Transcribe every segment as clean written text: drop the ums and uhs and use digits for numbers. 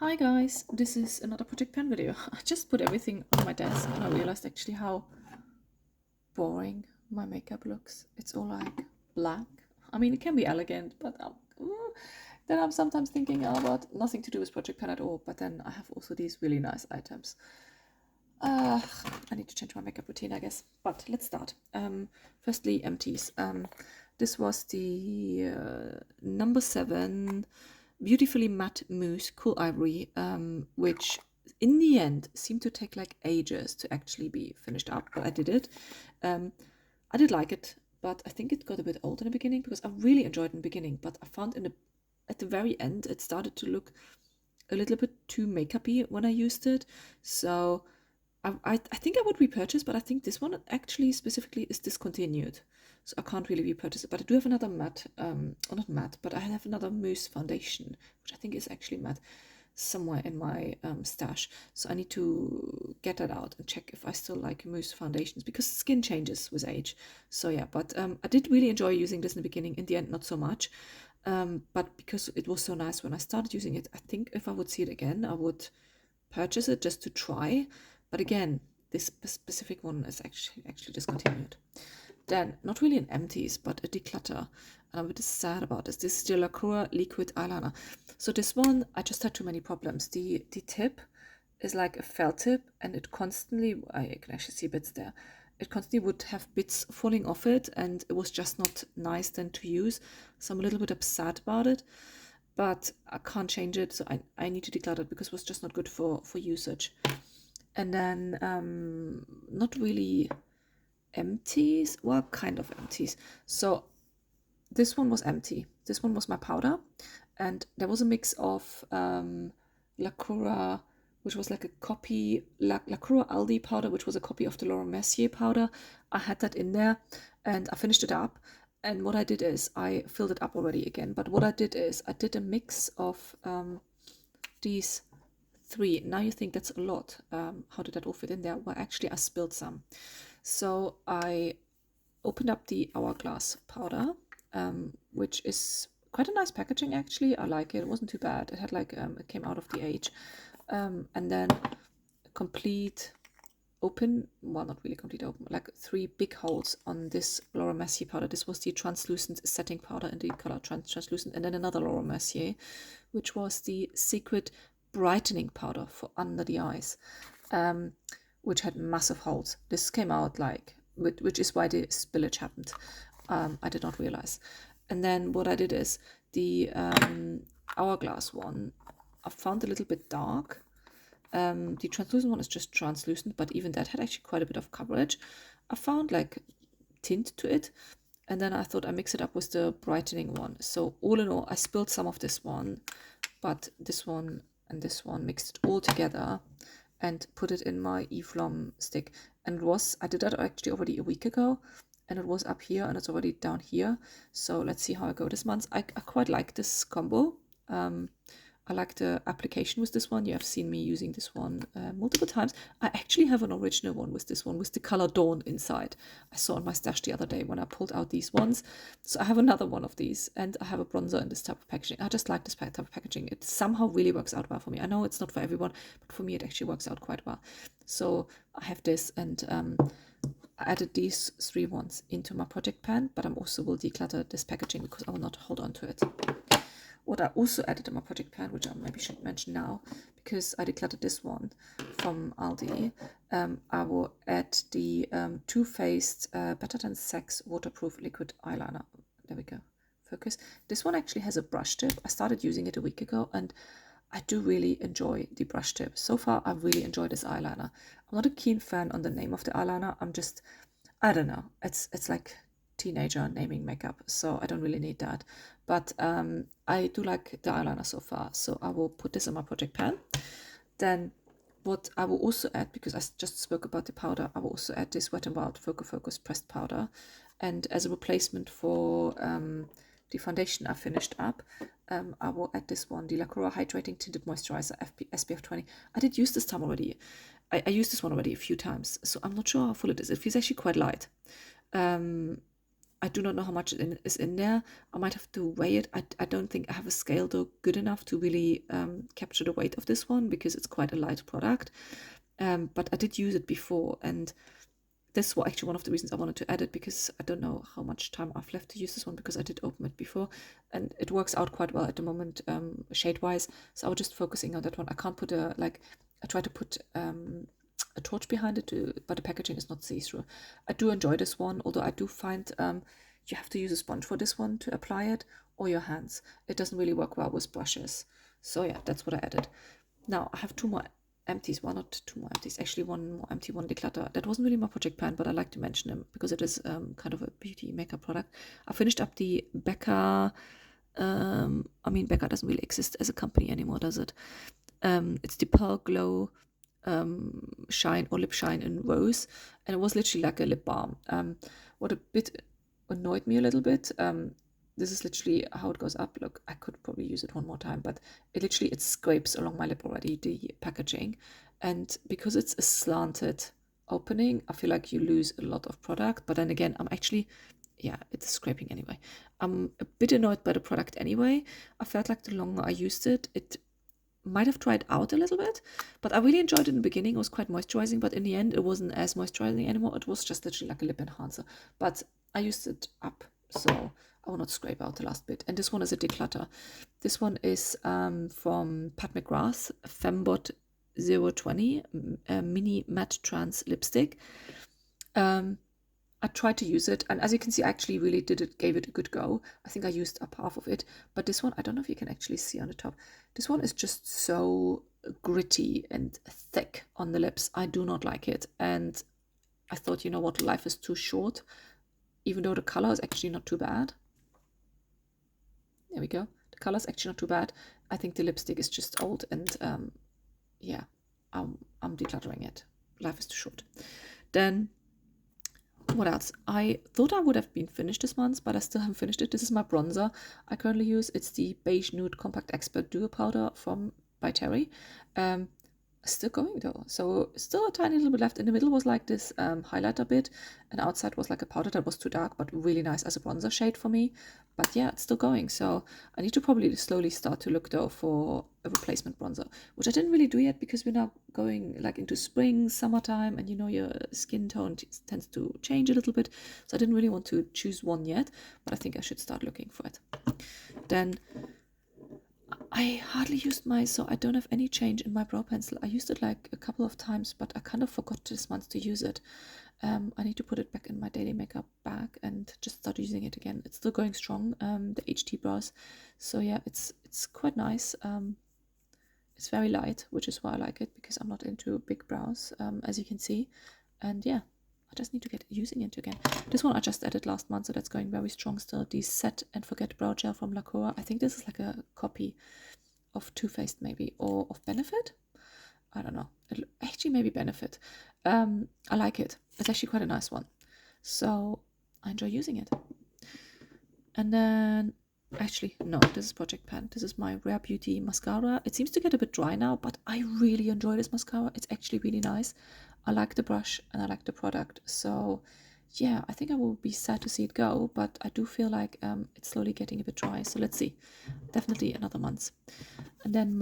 Hi guys, this is another Project Pen video. I just put everything on my desk and I realized actually how boring my makeup looks. It's all like black. I mean, it can be elegant, but then I'm sometimes thinking about nothing to do with Project Pen at all, but then I have also these really nice items. I need to change my makeup routine, I guess. But let's start. Firstly, empties. This was the number 7 beautifully matte mousse cool ivory, which in the end seemed to take like ages to actually be finished up, but I did it. I did like it, but I think it got a bit old in the beginning because I really enjoyed it in the beginning, but I found at the very end it started to look a little bit too makeup-y when I used it. So I think I would repurchase, but I think this one actually specifically is discontinued. So I can't really repurchase it. But I do have another matte, or not matte, but I have another mousse foundation, which I think is actually matte, somewhere in my stash. So I need to get that out and check if I still like mousse foundations because skin changes with age. So yeah, but I did really enjoy using this in the beginning. In the end, not so much. But because it was so nice when I started using it, I think if I would see it again, I would purchase it just to try. But again, this specific one is actually discontinued. Then, not really an empties, but a declutter. And I'm a bit sad about this. This is the LaCroix liquid eyeliner. So this one, I just had too many problems. The tip is like a felt tip, and it constantly, I can actually see bits there. It constantly would have bits falling off it, and it was just not nice then to use. So I'm a little bit upset about it, but I can't change it. So I need to declutter it because it was just not good for usage. And then not really empties, well, kind of empties. So this one was empty. This one was my powder, and there was a mix of Lacroix, which was like a copy, Lacroix Aldi powder, which was a copy of the Laura Mercier powder. I had that in there, and I finished it up. And what I did is I filled it up already again. But what I did is I did a mix of these 3. Now you think that's a lot. How did that all fit in there? Well, actually, I spilled some. So I opened up the Hourglass powder, which is quite a nice packaging actually. I like it. It wasn't too bad. It had like it came out of the age, and then a complete open, well, not really complete open, like 3 big holes on this Laura Mercier powder. This was the translucent setting powder in the color translucent, and then another Laura Mercier, which was the secret brightening powder for under the eyes, which had massive holes. This came out like, which is why the spillage happened. I did not realize. And then what I did is the Hourglass one, I found a little bit dark. The translucent one is just translucent, but even that had actually quite a bit of coverage. I found like tint to it, and then I thought I mix it up with the brightening one. So all in all, I spilled some of this one, but this one and this one, mixed it all together and put it in my Eflom stick. And I did that actually already a week ago, and it was up here and it's already down here. So let's see how I go this month. I quite like this combo. I like the application with this one. You have seen me using this one multiple times. I actually have an original one with this one with the color Dawn inside. I saw on my stash the other day when I pulled out these ones. So I have another one of these, and I have a bronzer in this type of packaging. I just like this type of packaging. It somehow really works out well for me. I know it's not for everyone, but for me it actually works out quite well. So I have this, and I added these 3 ones into my project pan, but I'm also will declutter this packaging because I will not hold on to it. What I also added in my project pan, which I maybe should mention now, because I decluttered this one from Aldi, I will add the Too Faced Better Than Sex Waterproof Liquid Eyeliner. There we go. Focus. This one actually has a brush tip. I started using it a week ago, and I do really enjoy the brush tip. So far, I really enjoy this eyeliner. I'm not a keen fan on the name of the eyeliner. I don't know. It's like teenager naming makeup, so I don't really need that. But I do like the eyeliner so far, so I will put this in my project pan. Then what I will also add, because I just spoke about the powder, I will also add this Wet n Wild Focus pressed powder. And as a replacement for the foundation I finished up, I will add this one, the LaCroix Hydrating Tinted Moisturizer SPF 20. I did use this time already. I used this one already a few times, so I'm not sure how full it is. It feels actually quite light. I do not know how much is in there. I might have to weigh it. I don't think I have a scale though good enough to really capture the weight of this one because it's quite a light product. But I did use it before, and this was actually one of the reasons I wanted to add it, because I don't know how much time I've left to use this one, because I did open it before and it works out quite well at the moment, shade wise. So I was just focusing on that one. I can't put I try to put a torch behind it, but the packaging is not see-through. I do enjoy this one, although I do find you have to use a sponge for this one to apply it, or your hands. It doesn't really work well with brushes. So yeah, that's what I added. Now I have two more empties, one, not two more empties, actually one more empty, one declutter. That wasn't really my project pan, but I like to mention them because it is kind of a beauty makeup product. I finished up the Becca, I mean, Becca doesn't really exist as a company anymore, does it? It's the Pearl Glow shine or lip shine in rose, and it was literally like a lip balm. What a bit annoyed me a little bit, this is literally how it goes up. Look, I could probably use it one more time, but it scrapes along my lip already, the packaging. And because it's a slanted opening, I feel like you lose a lot of product. But then again, it's scraping anyway. I'm a bit annoyed by the product anyway. I felt like the longer I used it, it might have dried out a little bit, but I really enjoyed it in the beginning. It was quite moisturizing, but in the end, it wasn't as moisturizing anymore. It was just literally like a lip enhancer. But I used it up, so I will not scrape out the last bit. And this one is a declutter. This one is from Pat McGrath, Fembot 020 Mini Matte Trans Lipstick. I tried to use it, and as you can see, I actually really gave it a good go. I think I used up half of it, but this one, I don't know if you can actually see on the top. This one is just so gritty and thick on the lips. I do not like it, and I thought, you know what, life is too short, even though the color is actually not too bad. There we go. The color is actually not too bad. I think the lipstick is just old, and yeah, I'm decluttering it. Life is too short. Then what else? I thought I would have been finished this month, but I still haven't finished it. This is my bronzer I currently use. It's the Beige Nude Compact Expert Duo Powder by Terry. Still going though, so still a tiny little bit left. In the middle was like this highlighter bit, and outside was like a powder that was too dark, but really nice as a bronzer shade for me. But yeah, it's still going, so I need to probably slowly start to look though for a replacement bronzer, which I didn't really do yet because we're now going like into spring, summertime, and you know your skin tone tends to change a little bit, so I didn't really want to choose one yet, but I think I should start looking for it. Then I hardly used so I don't have any change in my brow pencil. I used it like a couple of times, but I kind of forgot this month to use it. I need to put it back in my daily makeup bag and just start using it again. It's still going strong, the HT brows. So yeah, it's quite nice. It's very light, which is why I like it, because I'm not into big brows, as you can see. And yeah, I just need to get using it again. This one I just added last month, so that's going very strong still. The Set and Forget Brow Gel from Lacura. I think this is like a copy of Too Faced maybe, or of Benefit. I don't know. Actually, maybe Benefit. I like it. It's actually quite a nice one. So I enjoy using it. And then, actually, no, this is Project Pan. This is my Rare Beauty mascara. It seems to get a bit dry now, but I really enjoy this mascara. It's actually really nice. I like the brush and I like the product. So yeah, I think I will be sad to see it go, but I do feel like it's slowly getting a bit dry. So let's see. Definitely another month. And then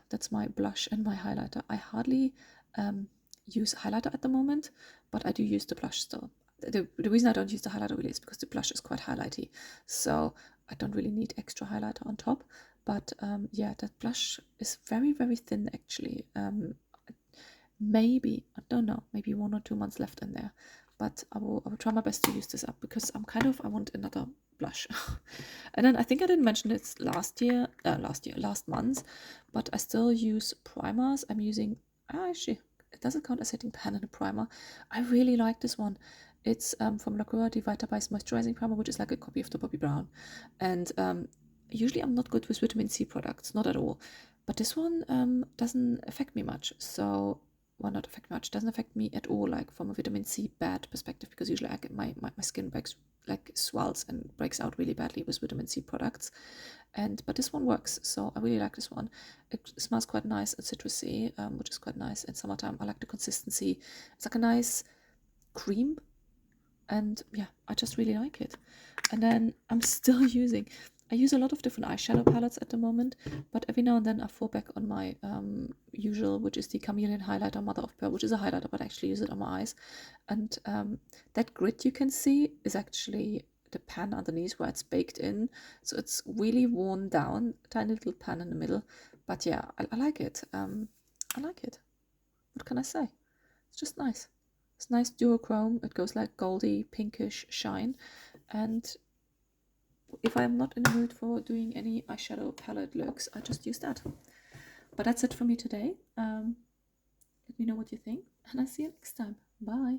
that's my blush and my highlighter. I hardly use highlighter at the moment, but I do use the blush still. The reason I don't use the highlighter really is because the blush is quite highlighty, so I don't really need extra highlighter on top. But yeah, that blush is very, very thin actually. Maybe, I don't know, maybe 1 or 2 months left in there, but I will try my best to use this up, because I want another blush. And then I think I didn't mention it last month, but I still use primers. I'm using, actually, it doesn't count as setting pan and a primer. I really like this one. It's from Lacura, the Vitabice Moisturizing Primer, which is like a copy of the Bobbi Brown. And usually I'm not good with vitamin C products, not at all. But this one doesn't affect me much. So, well, not affect much, doesn't affect me at all, like from a vitamin C bad perspective, because usually I get my skin breaks, like swells and breaks out really badly with vitamin C products. But this one works, so I really like this one. It smells quite nice and citrusy, which is quite nice in summertime. I like the consistency. It's like a nice cream, and yeah, I just really like it. And then I'm still I use a lot of different eyeshadow palettes at the moment, but every now and then I fall back on my usual, which is the Chameleon highlighter Mother of Pearl, which is a highlighter, but I actually use it on my eyes. And that grid you can see is actually the pan underneath where it's baked in, so it's really worn down, tiny little pan in the middle. But yeah, I like it. I like it. What can I say? It's just nice. It's nice duochrome. It goes like goldy pinkish shine, and if I'm not in the mood for doing any eyeshadow palette looks, I just use that. But that's it for me today. Let me know what you think, and I'll see you next time. Bye.